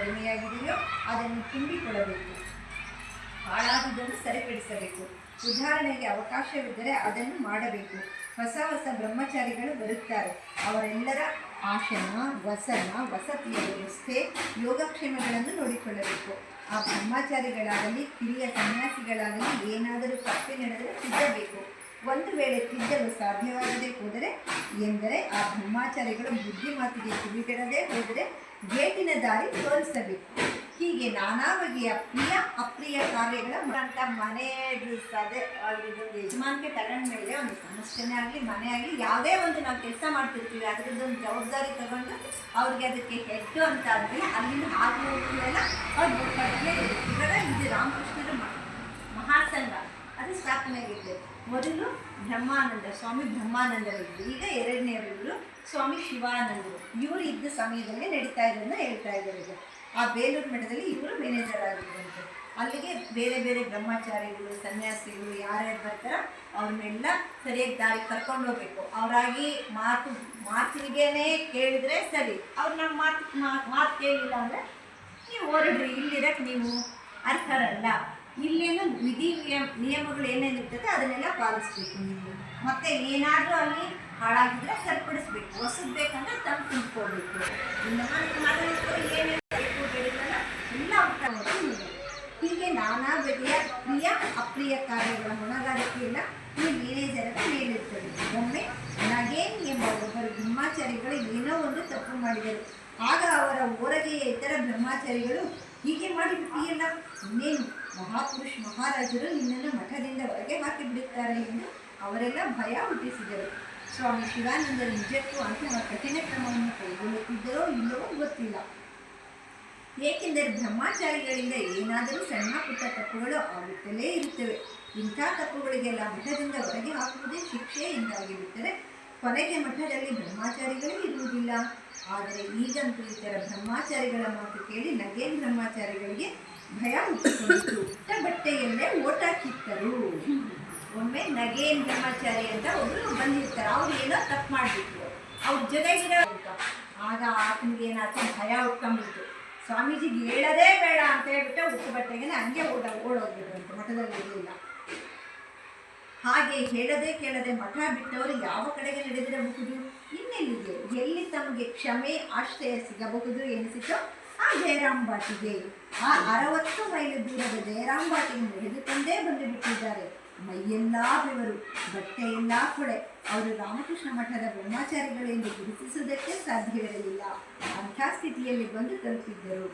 ಕಡಿಮೆಯಾಗಿದೆಯೋ ಅದನ್ನು ತುಂಬಿಕೊಳ್ಳಬೇಕು, ಹಾಳಾದುದನ್ನು ಸರಿಪಡಿಸಬೇಕು. ಉದಾಹರಣೆಗೆ ಅವಕಾಶವಿದ್ದರೆ ಅದನ್ನು ಮಾಡಬೇಕು. ಹೊಸ ಹೊಸ ಬ್ರಹ್ಮಚಾರಿಗಳು ಬರುತ್ತಾರೆ. ಅವರೆಲ್ಲರ ಆಸನ, ವಸನ, ವಸತಿಯ ವ್ಯವಸ್ಥೆ, ಯೋಗಕ್ಷೇಮಗಳನ್ನು ನೋಡಿಕೊಳ್ಳಬೇಕು. ಆ ಬ್ರಹ್ಮಚಾರಿಗಳಾಗಲಿ ಕಿರಿಯ ಸನ್ಯಾಸಿಗಳಾಗಲಿ ಏನಾದರೂ ತಪ್ಪಿ ನಡೆದರೆ ತಿದ್ದಬೇಕು. ಒಂದು ವೇಳೆ ತಿದ್ದಲು ಸಾಧ್ಯವಾಗದೆ ಹೋದರೆ ಎಂದರೆ ಆ ಬ್ರಹ್ಮಚಾರಿಗಳು ಬುದ್ಧಿ ಮಾತಿಗೆ ಕಿವಿಗೆಡದೆ ಹೋದರೆ ಗೇಟಿನ ದಾರಿ ತೋರಿಸಬೇಕು. ಹೀಗೆ ನಾನಾ ಬಗೆಯ ಪ್ರಿಯ ಅಪ್ರಿಯ ಕಾರ್ಯಗಳ ಅಂತ ಮನೆಯದು ಅದೇ ಯಜಮಾನಿಕೆ ತಗೊಂಡ ಮೇಲೆ ಒಂದು ಸಮಸ್ಯೆನೇ ಆಗಲಿ ಮನೆ ಆಗಲಿ ಯಾವುದೇ ಒಂದು ನಾವು ಕೆಲಸ ಮಾಡ್ತಿರ್ತೀವಿ ಅದರದ್ದೊಂದು ಜವಾಬ್ದಾರಿ ತಗೊಂಡು ಅವ್ರಿಗೆ ಅದಕ್ಕೆ ಹೆಡ್ಡು ಅಂತ ಆದಮೇಲೆ ಅಲ್ಲಿಂದ ಹಾಗೆ ಹೋಗಲೆಲ್ಲ ಅವ್ರು ಗೊತ್ತಾಗಲೇ ಇವಾಗ ಇದು ರಾಮಕೃಷ್ಣರ ಮಹಾಸಂಘ ಅದು ಸ್ಥಾಪನೆಯಾಗಿದೆ. ಮೊದಲು ಬ್ರಹ್ಮಾನಂದ ಸ್ವಾಮಿ ಬ್ರಹ್ಮಾನಂದರಿದ್ದರು, ಈಗ ಎರಡನೆಯವರು ಸ್ವಾಮಿ ಶಿವಾನಂದರು. ಇವರು ಇದ್ದ ಸಮಯದಲ್ಲೇ ನಡೀತಾ ಇರೋದನ್ನ ಹೇಳ್ತಾ ಇದ್ದಾರೆ. ಈಗ ಆ ಬೇಲೂರು ಮಠದಲ್ಲಿ ಇವರು ಮ್ಯಾನೇಜರ್ ಆಗಿದ್ದಂತೆ. ಅಲ್ಲಿಗೆ ಬೇರೆ ಬೇರೆ ಬ್ರಹ್ಮಚಾರಿಗಳು ಸನ್ಯಾಸಿಗಳು ಯಾರ್ಯಾರು ಬರ್ತಾರೋ ಅವ್ರನ್ನೆಲ್ಲ ಸರಿಯಾಗಿ ದಾರಿ ಕರ್ಕೊಂಡು ಹೋಗ್ಬೇಕು. ಅವರಾಗಿ ಮಾತಿಗೇನೆ ಕೇಳಿದ್ರೆ ಸರಿ, ಅವ್ರು ನಮ್ಮ ಮಾತು ಕೇಳಿಲ್ಲ ಅಂದರೆ ನೀವು ಹೊರಡ್ರಿ, ಇಲ್ಲಿರಕ್ಕೆ ನೀವು ಅರ್ಹರಲ್ಲ. ಇಲ್ಲೇನು ವಿಧಿ ನಿಯಮಗಳು ಏನೇನಿರ್ತದೆ ಅದನ್ನೆಲ್ಲ ಪಾಲಿಸ್ಬೇಕು ನೀವು. ಮತ್ತು ಏನಾದರೂ ಅಲ್ಲಿ ಹಾಳಾಗಿದ್ರೆ ಸರಿಪಡಿಸ್ಬೇಕು. ಹೊಸದು ಬೇಕಂದ್ರೆ ತಂದು ತುಂಬ್ಕೋಬೇಕು. ಏನೇನು ಎಲ್ಲ ಹೀಗೆ ನಾನಾ ಬಗೆಯ ಪ್ರಿಯ ಅಪ್ರಿಯ ಕಾರ್ಯಗಳ ಹೊಣೆಗಾರಿಕೆಯೆಲ್ಲ ಈ ಮ್ಯಾನೇಜರ್ ಮೇಲಿರ್ತದೆ. ಒಮ್ಮೆ ನಗೇನ್ ಎಂಬ ಒಬ್ಬರು ಬ್ರಹ್ಮಚಾರಿಗಳು ಏನೋ ಒಂದು ತಪ್ಪು ಮಾಡಿದರು. ಆಗ ಅವರ ಊರಗೆಯ ಇತರ ಬ್ರಹ್ಮಚಾರಿಗಳು ಹೀಗೆ ಮಾಡಿಬಿಟ್ಟಿಯಲ್ಲ, ಇನ್ನೇನು ಮಹಾಪುರುಷ ಮಹಾರಾಜರು ನಿನ್ನನ್ನು ಮಠದಿಂದ ಹೊರಗೆ ಹಾಕಿಬಿಡುತ್ತಾರೆ ಎಂದು ಅವರೆಲ್ಲ ಭಯ ಹುಟ್ಟಿಸಿದರು. ಸ್ವಾಮಿ ಶಿವಾನಂದರು ನಿಜಕ್ಕೂ ಅಂತಹ ಕಠಿಣ ಕ್ರಮವನ್ನು ಕೈಗೊಳ್ಳುತ್ತಿದ್ದರೋ ಇಲ್ಲವೋ ಗೊತ್ತಿಲ್ಲ. ಏಕೆಂದರೆ ಬ್ರಹ್ಮಚಾರಿಗಳಿಂದ ಏನಾದರೂ ಸಣ್ಣ ಪುಟ್ಟ ತಪ್ಪುಗಳು ಆಗುತ್ತಲೇ ಇರುತ್ತವೆ. ಇಂಥ ತಪ್ಪುಗಳಿಗೆಲ್ಲ ಮಠದಿಂದ ಹೊರಗೆ ಹಾಕುವುದೇ ಶಿಕ್ಷೆ ಎಂದಾಗಿರುತ್ತದೆ. ಕೊನೆಗೆ ಮಠದಲ್ಲಿ ಬ್ರಹ್ಮಚಾರಿಗಳೇ ಇರುವುದಿಲ್ಲ. ಆದರೆ ಈಗಂತೂ ಇತರ ಬ್ರಹ್ಮಚಾರಿಗಳ ಮಾತು ಕೇಳಿ ನಗೇನ್ ಬ್ರಹ್ಮಚಾರಿಗಳಿಗೆ ಭಯ ಹುಟ್ಟಿಕೊಂಡಿತು. ಬಟ್ಟೆಯಲ್ಲೇ ಓಟ ಕಿತ್ತರು. ಒಮ್ಮೆ ನಗೇನ್ ಬ್ರಹ್ಮಚಾರಿ ಅಂತ ಒಬ್ಬರು ಬಂದಿರ್ತಾರೆ. ಅವ್ರು ಏನೋ ತಪ್ಪು ಮಾಡಿಬಿಟ್ರು, ಅವ್ರ ಜೊತೆಗಿರೋ ಅಂತ. ಆಗ ಆತನಿಗೆ ಏನಾಯ್ತು, ಭಯ ಹುಟ್ಕೊಂಡ್ಬಿಡ್ತು. ಸ್ವಾಮೀಜಿಗೆ ಹೇಳೋದೇ ಬೇಡ ಅಂತ ಹೇಳ್ಬಿಟ್ಟು ಉಟ್ಟು ಬಟ್ಟೆಗೆ ಹಂಗೆ ಓಡೋಗ್ಬಿಟ್ರು ಅಂತ. ಮಠದಲ್ಲಿ ಇರಲಿಲ್ಲ. ಹಾಗೆ ಹೇಳದೆ ಕೇಳದೆ ಮಠ ಬಿಟ್ಟವರು ಯಾವ ಕಡೆಗೆ ನಡೆದಿರಬಹುದು, ಇನ್ನೆಲ್ಲಿಗೆ, ಎಲ್ಲಿ ತಮಗೆ ಕ್ಷಮೆ ಆಶ್ರಯ ಸಿಗಬಹುದು ಎನಿಸಿತೋ ಆ ಜಯರಾಂಬಾಟಿಗೆ, ಆ 60 ಮೈಲು ದೂರದ ಜಯರಾಂಬಾಟಿಗೆ ನಡೆದುಕೊಂಡೇ ಬಂದು ಬಿಟ್ಟಿದ್ದಾರೆ. ಮೈಯೆಲ್ಲ ಬೆವರು, ಬಟ್ಟೆಯೆಲ್ಲ ಕೊಳೆ. ಅವರು ರಾಮಕೃಷ್ಣ ಮಠದ ಬ್ರಹ್ಮಚಾರಿಗಳು ಎಂದು ಗುರುತಿಸುವುದಕ್ಕೆ ಸಾಧ್ಯವಿರಲಿಲ್ಲ. ಅಂಥ ಸ್ಥಿತಿಯಲ್ಲಿ ಬಂದು ತಲುಪಿದ್ದರು.